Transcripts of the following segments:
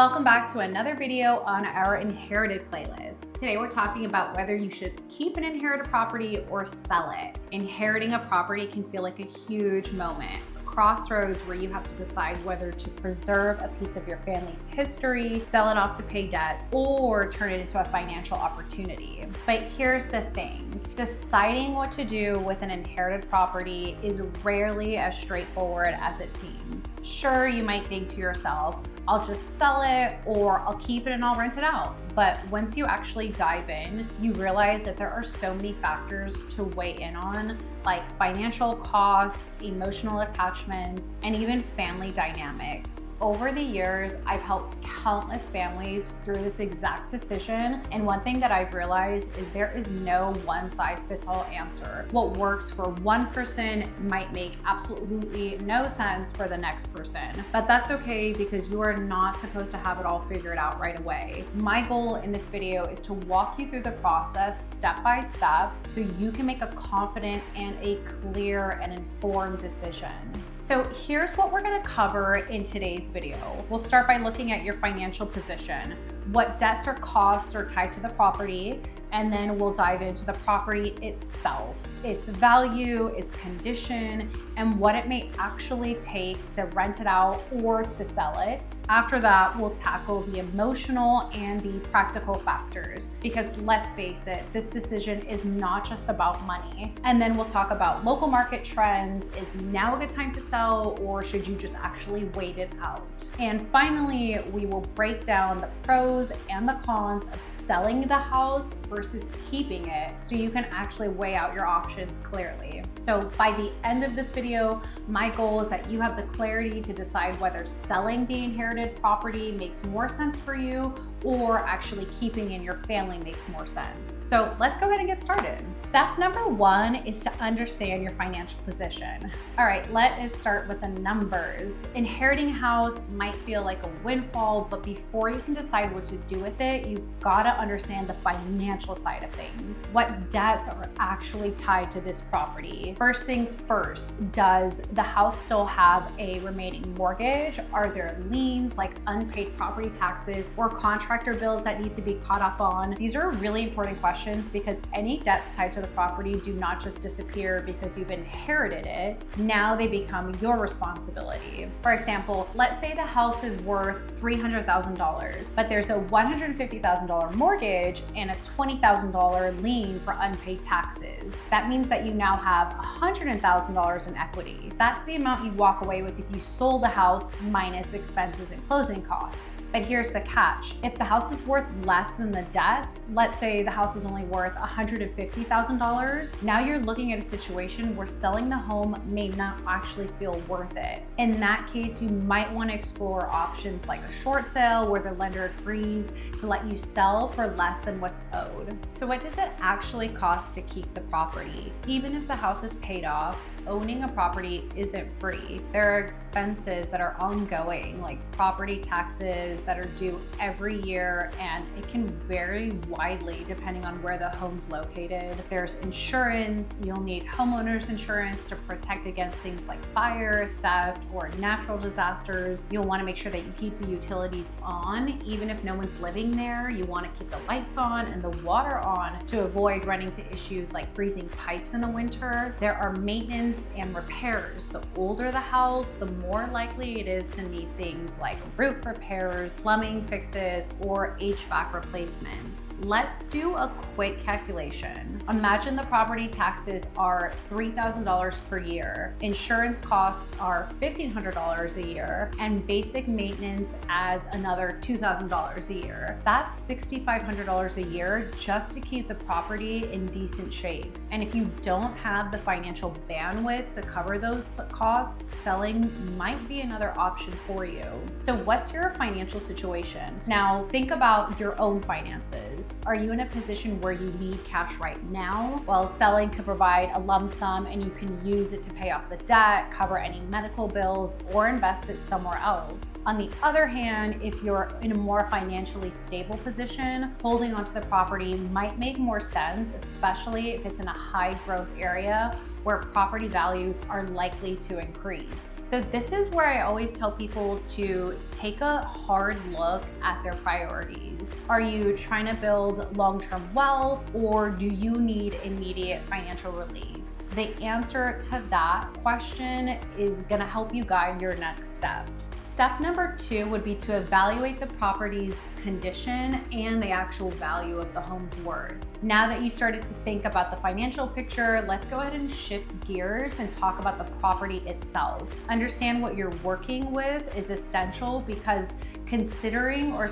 Welcome back to another video on our inherited playlist. Today we're talking about whether you should keep an inherited property or sell it. Inheriting a property can feel like a huge moment, a crossroads where you have to decide whether to preserve a piece of your family's history, sell it off to pay debts, or turn it into a financial opportunity. But here's the thing, deciding what to do with an inherited property is rarely as straightforward as it seems. Sure, you might think to yourself, I'll just sell it or I'll keep it and I'll rent it out. But once you actually dive in, you realize that there are so many factors to weigh in on, like financial costs, emotional attachments, and even family dynamics. Over the years, I've helped countless families through this exact decision. And one thing that I've realized is there is no one-size-fits-all answer. What works for one person might make absolutely no sense for the next person. But that's okay because you are not supposed to have it all figured out right away. My goal in this video is to walk you through the process step by step so you can make a confident and a clear and informed decision. So here's what we're going to cover in today's video. We'll start by looking at your financial position, what debts or costs are tied to the property, and then we'll dive into the property itself, its value, its condition, and what it may actually take to rent it out or to sell it. After that, we'll tackle the emotional and the practical factors, because let's face it, this decision is not just about money. And then we'll talk about local market trends. Is now a good time to sell, or should you just actually wait it out? And finally, we will break down the pros and the cons of selling the house versus keeping it, so you can actually weigh out your options clearly. So by the end of this video, my goal is that you have the clarity to decide whether selling the inherited property makes more sense for you or actually keeping in your family makes more sense. So let's go ahead and get started. Step number one is to understand your financial position. All right, let's start with the numbers. Inheriting a house might feel like a windfall, but before you can decide what to do with it, you've got to understand the financial side of things. What debts are actually tied to this property? First things first, does the house still have a remaining mortgage? Are there liens like unpaid property taxes or contractor bills that need to be caught up on? These are really important questions because any debts tied to the property do not just disappear because you've inherited it. Now they become your responsibility. For example, let's say the house is worth $300,000, but there's a $150,000 mortgage and a $20,000 lien for unpaid taxes. That means that you now have $100,000 in equity. That's the amount you walk away with if you sold the house minus expenses and closing costs. But here's the catch. If the house is worth less than the debts, let's say the house is only worth $150,000, now you're looking at a situation where selling the home may not actually feel worth it. In that case, you might want to explore options like a short sale where the lender agrees to let you sell for less than what's owed. So what does it actually cost to keep the property? Even if the house is paid off, owning a property isn't free. There are expenses that are ongoing, like property taxes that are due every year, and it can vary widely depending on where the home's located. There's insurance. You'll need homeowners insurance to protect against things like fire, theft, or natural disasters. You'll want to make sure that you keep the utilities on, even if no one's living there. You want to keep the lights on and the water on to avoid running into issues like freezing pipes in the winter. There are maintenance and repairs. The older the house, the more likely it is to need things like roof repairs, plumbing fixes, or HVAC replacements. Let's do a quick calculation. Imagine the property taxes are $3,000 per year, insurance costs are $1,500 a year, and basic maintenance adds another $2,000 a year. That's $6,500 a year just to keep the property in decent shape. And if you don't have the financial bandwidth to cover those costs, selling might be another option for you. So what's your financial situation? Now think about your own finances. Are you in a position where you need cash right now? Well, selling could provide a lump sum and you can use it to pay off the debt, cover any medical bills, or invest it somewhere else. On the other hand, if you're in a more financially stable position, holding onto the property might make more sense, especially if it's in a high growth area where property values are likely to increase. So this is where I always tell people to take a hard look at their priorities. Are you trying to build long-term wealth, or do you need immediate financial relief? The answer to that question is gonna help you guide your next steps. Step number 2 would be to evaluate the property's condition and the actual value of the home's worth. Now that you started to think about the financial picture, let's go ahead and shift gears and talk about the property itself. Understand what you're working with is essential, because considering or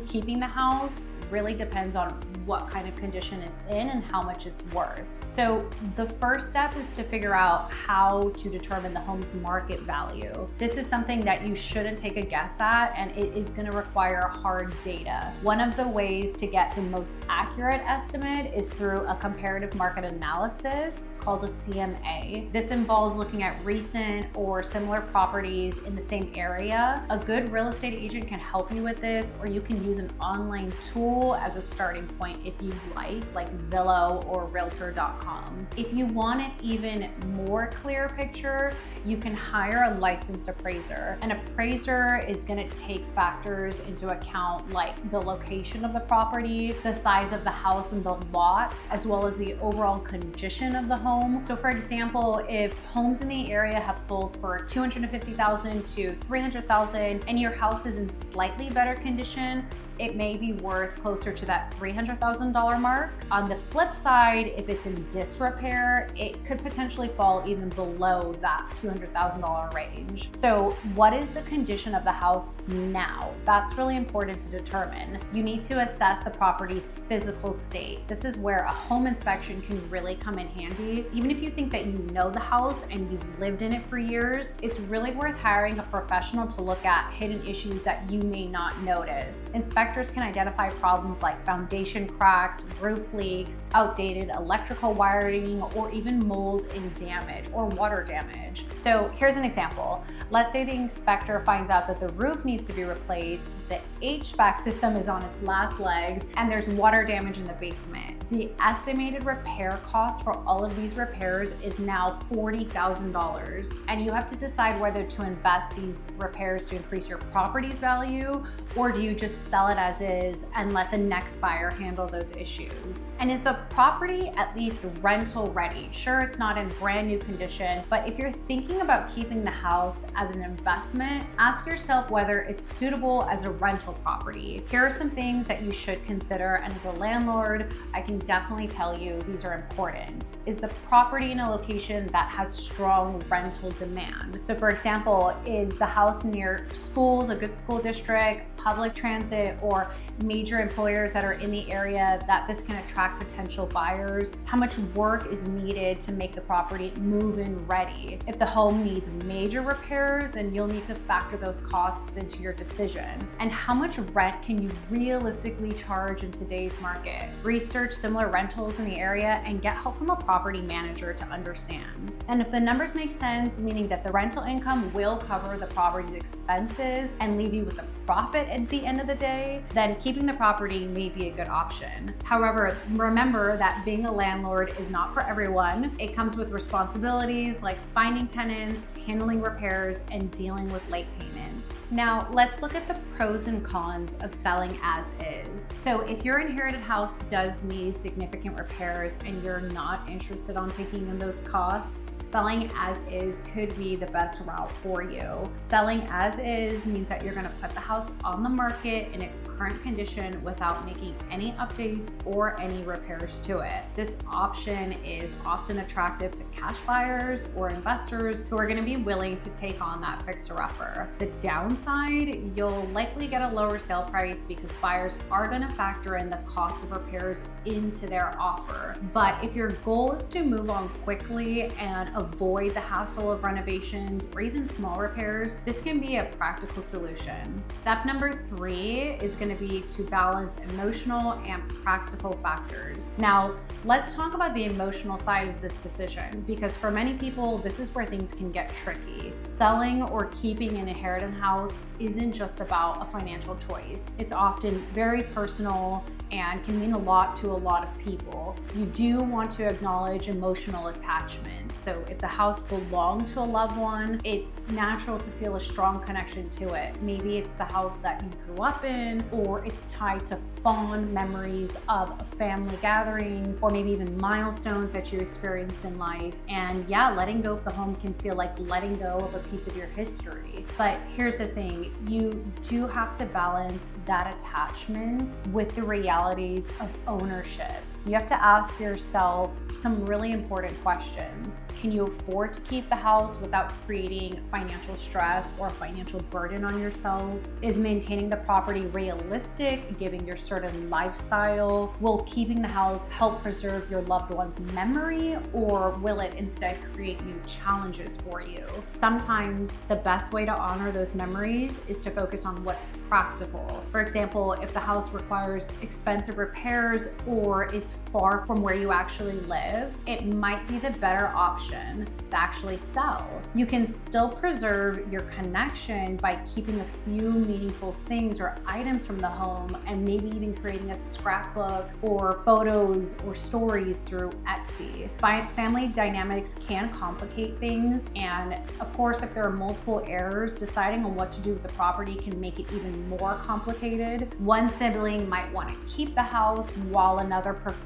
keeping the house really depends on what kind of condition it's in and how much it's worth. So the first step is to figure out how to determine the home's market value. This is something that you shouldn't take a guess at, and it is going to require hard data. One of the ways to get the most accurate estimate is through a comparative market analysis called a CMA. This involves looking at recent or similar properties in the same area. A good real estate agent can help you with this, or you can use an online tool as a starting point if you like Zillow or Realtor.com. If you want an even more clear picture, you can hire a licensed appraiser. An appraiser is going to take factors into account like the location of the property, the size of the house and the lot, as well as the overall condition of the home. So for example, if homes in the area have sold for $250,000 to $300,000 and your house is in slightly better condition, it may be worth closer to that $300,000 mark. On the flip side, if it's in disrepair, it could potentially fall even below that $200,000 range. So what is the condition of the house now? That's really important to determine. You need to assess the property's physical state. This is where a home inspection can really come in handy. Even if you think that you know the house and you've lived in it for years, it's really worth hiring a professional to look at hidden issues that you may not notice. Inspectors can identify problems like foundation cracks, roof leaks, outdated electrical wiring, or even mold and damage or water damage. So here's an example. Let's say the inspector finds out that the roof needs to be replaced, the HVAC system is on its last legs, and there's water damage in the basement. The estimated repair cost for all of these repairs is now $40,000. And you have to decide whether to invest these repairs to increase your property's value, or do you just sell it as is and let the next buyer handle those issues? And is the property at least rental ready? Sure, it's not in brand new condition, but if you're thinking about keeping the house as an investment, ask yourself whether it's suitable as a rental property. Here are some things that you should consider, and as a landlord, I can definitely tell you these are important. Is the property in a location that has strong rental demand? So for example, is the house near schools, a good school district, public transit, or major employers that are in the area that this can attract potential buyers? How much work is needed to make the property move-in ready? If the home needs major repairs, then you'll need to factor those costs into your decision. And how much rent can you realistically charge in today's market? Research similar rentals in the area and get help from a property manager to understand. And if the numbers make sense, meaning that the rental income will cover the property's expenses and leave you with a profit at the end of the day, then keeping the property may be a good option. However, remember that being a landlord is not for everyone. It comes with responsibilities like finding tenants, handling repairs, and dealing with late payments. Now, let's look at the pros and cons of selling as is. So if your inherited house does need significant repairs and you're not interested on taking in those costs, selling as is could be the best route for you. Selling as is means that you're gonna put the house on the market in its current condition without making any updates or any repairs to it. This option is often attractive to cash buyers or investors who are gonna be willing to take on that fixer-upper. The downside, you'll likely get a lower sale price because buyers are gonna factor in the cost of repairs into their offer. But if your goal is to move on quickly and avoid the hassle of renovations or even small repairs, this can be a practical solution. Step Step number 3 is going to be to balance emotional and practical factors. Now, let's talk about the emotional side of this decision, because for many people, this is where things can get tricky. Selling or keeping an inheritance house isn't just about a financial choice. It's often very personal and can mean a lot to a lot of people. You do want to acknowledge emotional attachment. So if the house belonged to a loved one, it's natural to feel a strong connection to it. Maybe it's the house that you grew up in, or it's tied to fond memories of family gatherings, or maybe even milestones that you experienced in life. And yeah, letting go of the home can feel like letting go of a piece of your history. But here's the thing, you do have to balance that attachment with the realities of ownership. You have to ask yourself some really important questions. Can you afford to keep the house without creating financial stress or a financial burden on yourself? Is maintaining the property realistic, giving your certain lifestyle? Will keeping the house help preserve your loved one's memory, or will it instead create new challenges for you? Sometimes the best way to honor those memories is to focus on what's practical. For example, if the house requires expensive repairs or is far from where you actually live, it might be the better option to actually sell. You can still preserve your connection by keeping a few meaningful things or items from the home, and maybe even creating a scrapbook or photos or stories through Etsy. Family dynamics can complicate things, and of course, if there are multiple heirs, deciding on what to do with the property can make it even more complicated. One sibling might want to keep the house while another prefers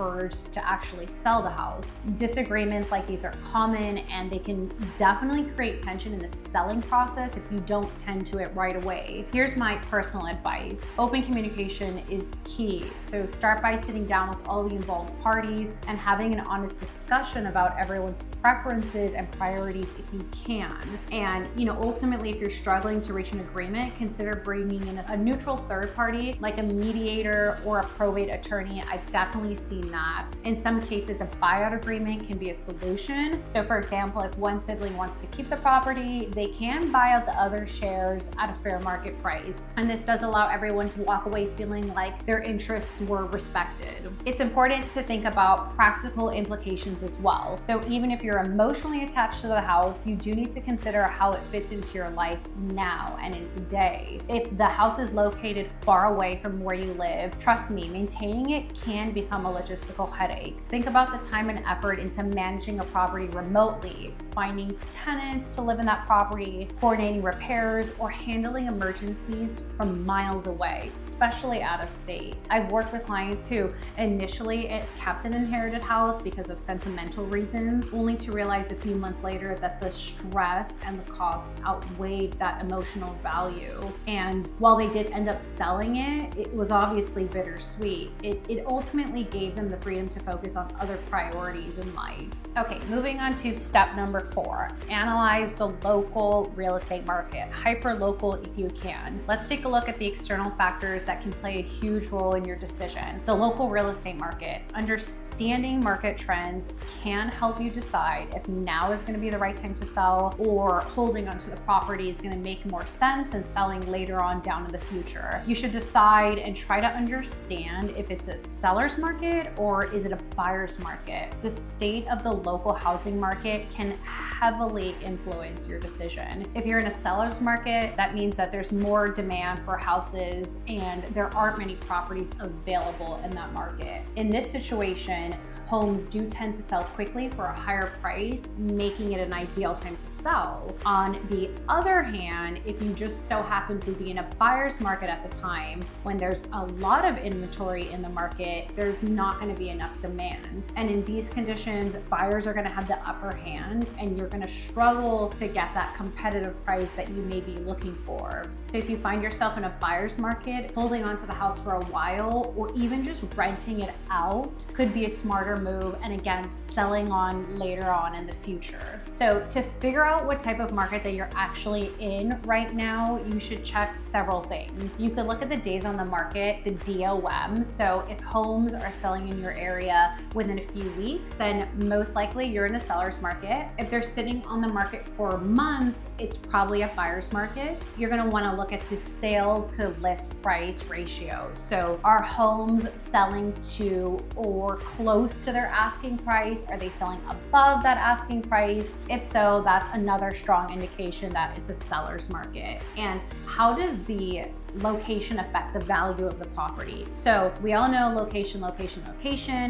to actually sell the house. Disagreements like these are common, and they can definitely create tension in the selling process if you don't tend to it right away. Here's my personal advice. Open communication is key. So start by sitting down with all the involved parties and having an honest discussion about everyone's preferences and priorities if you can. And ultimately, if you're struggling to reach an agreement, consider bringing in a neutral third party like a mediator or a probate attorney. I've definitely seen that. In some cases, a buyout agreement can be a solution. So for example, if one sibling wants to keep the property, they can buy out the other shares at a fair market price. And this does allow everyone to walk away feeling like their interests were respected. It's important to think about practical implications as well. So even if you're emotionally attached to the house, you do need to consider how it fits into your life now and in today. If the house is located far away from where you live, trust me, maintaining it can become a logistical headache. Think about the time and effort into managing a property remotely, finding tenants to live in that property, coordinating repairs, or handling emergencies from miles away, especially out of state. I've worked with clients who initially kept an inherited house because of sentimental reasons, only to realize a few months later that the stress and the costs outweighed that emotional value. And while they did end up selling it, it was obviously bittersweet. It ultimately gave them the freedom to focus on other priorities in life. Okay, moving on to step number 4, analyze the local real estate market, hyper-local if you can. Let's take a look at the external factors that can play a huge role in your decision. The local real estate market. Understanding market trends can help you decide if now is going to be the right time to sell, or holding onto the property is going to make more sense and selling later on down in the future. You should decide and try to understand if it's a seller's market or is it a buyer's market. The state of the local housing market can heavily influence your decision. If you're in a seller's market, that means that there's more demand for houses and there aren't many properties available in that market. In this situation, homes do tend to sell quickly for a higher price, making it an ideal time to sell. On the other hand, if you just so happen to be in a buyer's market at the time, when there's a lot of inventory in the market, there's not going to be enough demand. And in these conditions, buyers are going to have the upper hand and you're going to struggle to get that competitive price that you may be looking for. So if you find yourself in a buyer's market, holding onto the house for a while or even just renting it out could be a smarter better move, and again, selling on later on in the future. So to figure out what type of market that you're actually in right now, you should check several things. You could look at the days on the market, the DOM. So if homes are selling in your area within a few weeks, then most likely you're in a seller's market. If they're sitting on the market for months, it's probably a buyer's market. You're gonna wanna look at the sale to list price ratio. So are homes selling to or close to their asking price? Are they selling above that asking price? If so, that's another strong indication that it's a seller's market. And how does the location affect the value of the property? So we all know location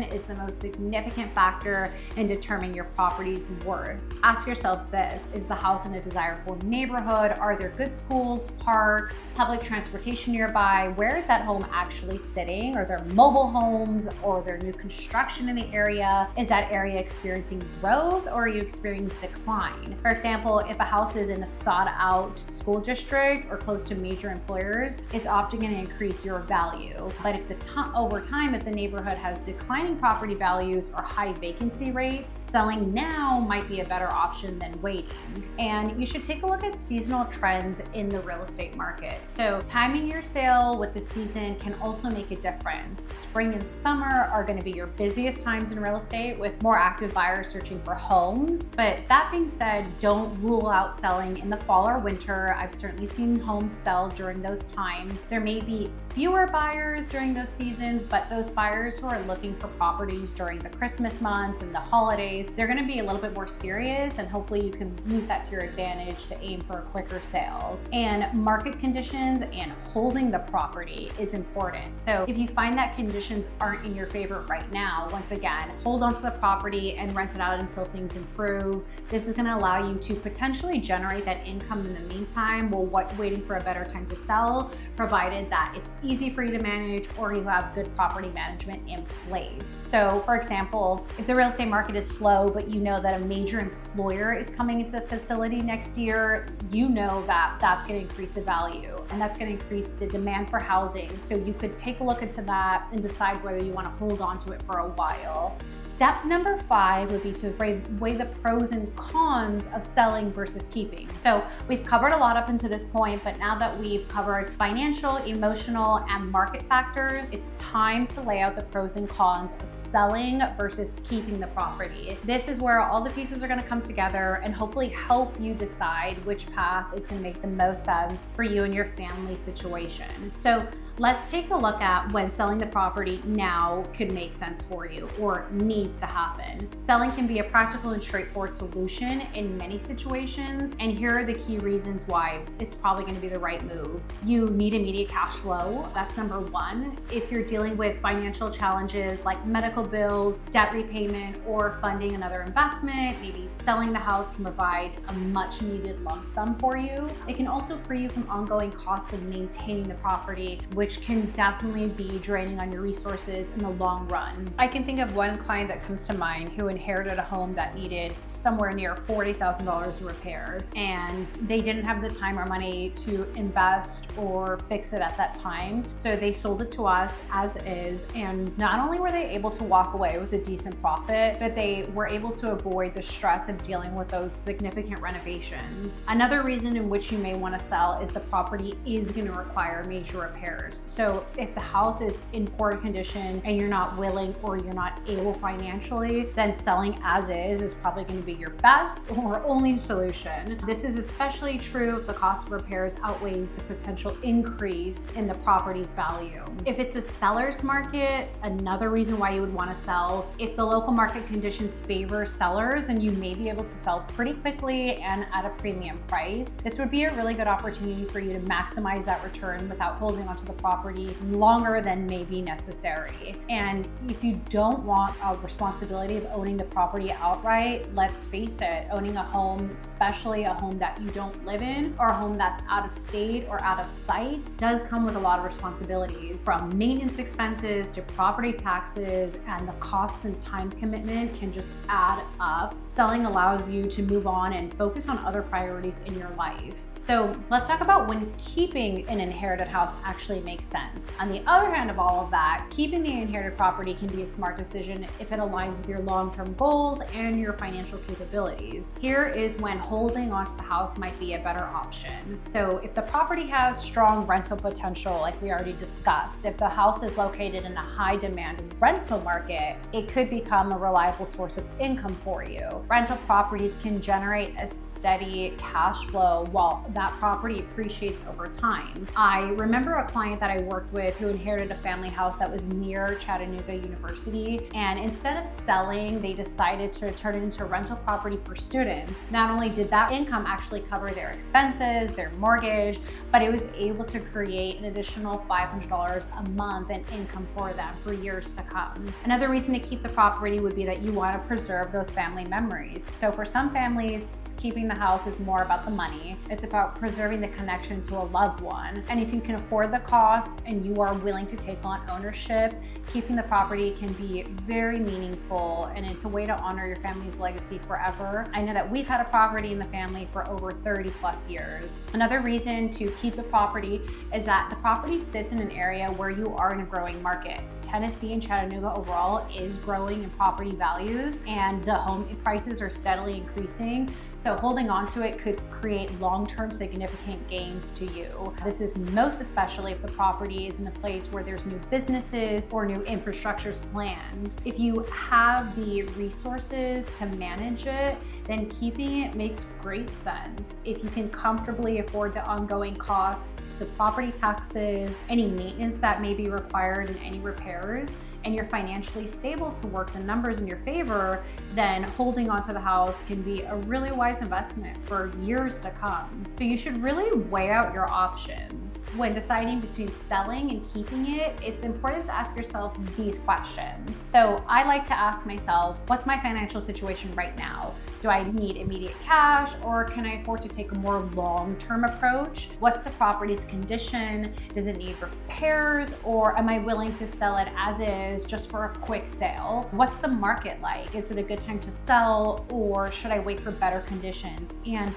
is the most significant factor in determining your property's worth. Ask yourself this: is the house in a desirable neighborhood? Are there good schools, parks, public transportation nearby? Where is that home actually sitting? Are there mobile homes, or are there new construction in the area? Is that area experiencing growth, or are you experiencing decline? For example, if a house is in a sought out school district or close to major employers, it's often going to increase your value. But if over time, if the neighborhood has declining property values or high vacancy rates, selling now might be a better option than waiting. And you should take a look at seasonal trends in the real estate market. So timing your sale with the season can also make a difference. Spring and summer are going to be your busiest times in real estate, with more active buyers searching for homes. But that being said, don't rule out selling in the fall or winter. I've certainly seen homes sell during those times. There may be fewer buyers during those seasons, but those buyers who are looking for properties during the Christmas months and the holidays, they're going to be a little bit more serious, and hopefully you can use that to your advantage to aim for a quicker sale. And market conditions and holding the property is important. So if you find that conditions aren't in your favor right now, once again, hold on to the property and rent it out until things improve. This is going to allow you to potentially generate that income in the meantime while waiting for a better time to sell, provided that it's easy for you to manage or you have good property management in place. So for example, if the real estate market is slow, but you know that a major employer is coming into the facility next year, you know that that's going to increase the value and that's going to increase the demand for housing. So you could take a look into that and decide whether you want to hold on to it for a while. Step number 5 would be to weigh the pros and cons of selling versus keeping. So we've covered a lot up until this point, but now that we've covered financial, emotional, and market factors, it's time to lay out the pros and cons of selling versus keeping the property. This is where all the pieces are going to come together and hopefully help you decide which path is going to make the most sense for you and your family situation. So let's take a look at when selling the property now could make sense for you or needs to happen. Selling can be a practical and straightforward solution in many situations, and here are the key reasons why it's probably going to be the right move. You need immediate cash flow. That's number 1. If you're dealing with financial challenges like medical bills, debt repayment, or funding another investment, maybe selling the house can provide a much needed lump sum for you. It can also free you from ongoing costs of maintaining the property, which can definitely be draining on your resources in the long run. I can think of one client that comes to mind who inherited a home that needed somewhere near $40,000 repair, and they didn't have the time or money to invest or fix it at that time. So they sold it to us as is, and not only were they able to walk away with a decent profit, but they were able to avoid the stress of dealing with those significant renovations. Another reason in which you may want to sell is the property is going to require major repairs. So if the house is in poor condition and you're not willing or you're not able financially, then selling as is probably going to be your best or only solution. This is especially true if the cost of repairs outweighs the potential increase in the property's value. If it's a seller's market, another reason why you would want to sell, if the local market conditions favor sellers, then you may be able to sell pretty quickly and at a premium price. This would be a really good opportunity for you to maximize that return without holding onto the property longer than may be necessary. And if you don't want a responsibility of owning the property outright, let's face it, owning a home, especially a home that you don't live in or a home that's out of state or out of sight, does come with a lot of responsibilities, from maintenance expenses to property taxes, and the cost and time commitment can just add up. Selling allows you to move on and focus on other priorities in your life. So let's talk about when keeping an inherited house actually makes makes sense. On the other hand of all of that, keeping the inherited property can be a smart decision if it aligns with your long-term goals and your financial capabilities. Here is when holding onto the house might be a better option. So if the property has strong rental potential, like we already discussed, if the house is located in a high demand rental market, it could become a reliable source of income for you. Rental properties can generate a steady cash flow while that property appreciates over time. I remember a client that I worked with who inherited a family house that was near Chattanooga University, and instead of selling, they decided to turn it into a rental property for students. Not only did that income actually cover their expenses, their mortgage, but it was able to create an additional $500 a month in income for them for years to come. Another reason to keep the property would be that you want to preserve those family memories. So for some families, keeping the house is more about the money. It's about preserving the connection to a loved one. And if you can afford the cost and you are willing to take on ownership, keeping the property can be very meaningful, and it's a way to honor your family's legacy forever. I know that we've had a property in the family for over 30 plus years. Another reason to keep the property is that the property sits in an area where you are in a growing market. Tennessee and Chattanooga overall is growing in property values, and the home prices are steadily increasing. So holding on to it could create long-term significant gains to you. This is most especially if the property is in a place where there's new businesses or new infrastructures planned. If you have the resources to manage it, then keeping it makes great sense. If you can comfortably afford the ongoing costs, the property taxes, any maintenance that may be required, and any repairs, and you're financially stable to work the numbers in your favor, then holding onto the house can be a really wise investment for years to come. So you should really weigh out your options. When deciding between selling and keeping it, it's important to ask yourself these questions. So I like to ask myself, what's my financial situation right now? Do I need immediate cash, or can I afford to take a more long-term approach? What's the property's condition? Does it need repairs, or am I willing to sell it as is just for a quick sale? What's the market like? Is it a good time to sell, or should I wait for better conditions? And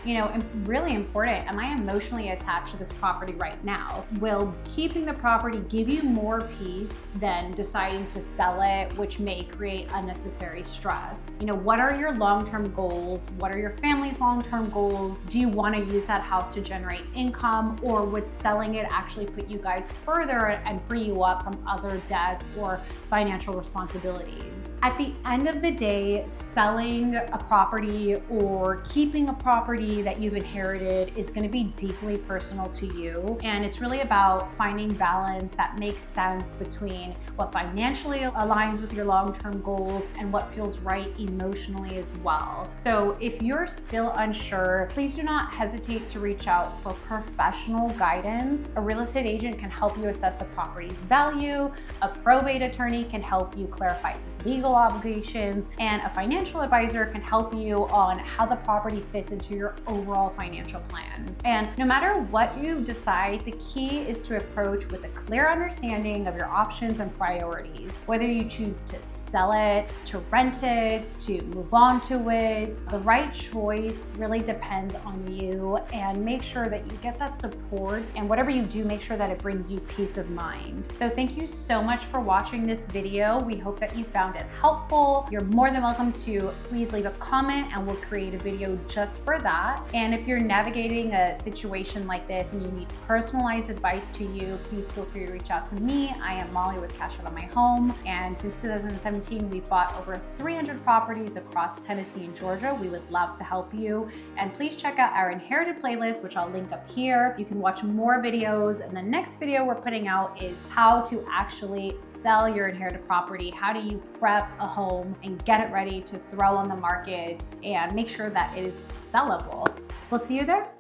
really important, am I emotionally attached to this property right now? Will keeping the property give you more peace than deciding to sell it, which may create unnecessary stress? What are your long-term goals? What are your family's long-term goals? Do you want to use that house to generate income, or would selling it actually put you guys further and free you up from other debts or financial responsibilities? At the end of the day, selling a property or keeping a property that you've inherited is going to be deeply personal to you. And it's really about finding balance that makes sense between what financially aligns with your long-term goals and what feels right emotionally as well. So if you're still unsure, please do not hesitate to reach out for professional guidance. A real estate agent can help you assess the property's value, a probate attorney can help you clarify legal obligations, and a financial advisor can help you on how the property fits into your overall financial plan. And no matter what you decide, the key is to approach with a clear understanding of your options and priorities. Whether you choose to sell it, to rent it, to move on to it, the right choice really depends on you, and make sure that you get that support, and whatever you do, make sure that it brings you peace of mind. So thank you so much for watching this video. We hope that you found it helpful. You're more than welcome to please leave a comment, and we'll create a video just for that. And if you're navigating a situation like this and you need personalized advice to you, please feel free to reach out to me. I am Molly with Cash Out on My Home, and since 2017 we've bought over 300 properties across Tennessee and Georgia. We would love to help you, and please check out our inherited playlist, which I'll link up here. You can watch more videos, and the next video we're putting out is how to actually sell your inherited property. How do you prep a home and get it ready to throw on the market and make sure that it is sellable? We'll see you there.